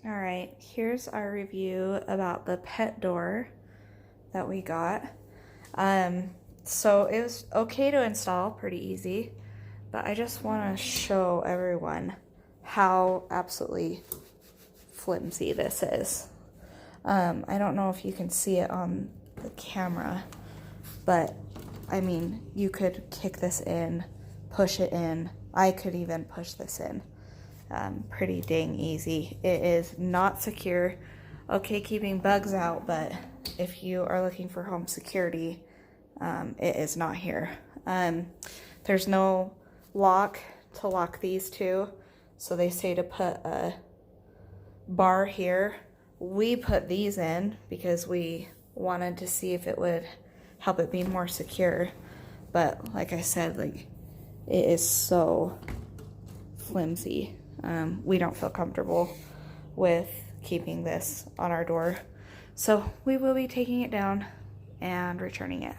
All right, here's our review about the pet door that we got. So it was okay to install, pretty easy, but I just want to show everyone how absolutely flimsy this is. I don't know if you can see it on the camera, but I mean, you could kick this in, push it in. I could even push this in. Pretty dang easy. It is not secure. Okay, keeping bugs out, but if you are looking for home security, it is not here. There's no lock to lock these two, so they say to put a bar here. We put these in because we wanted to see if it would help it be more secure, but like I said, like, it is so flimsy. We don't feel comfortable with keeping this on our door, so we will be taking it down and returning it.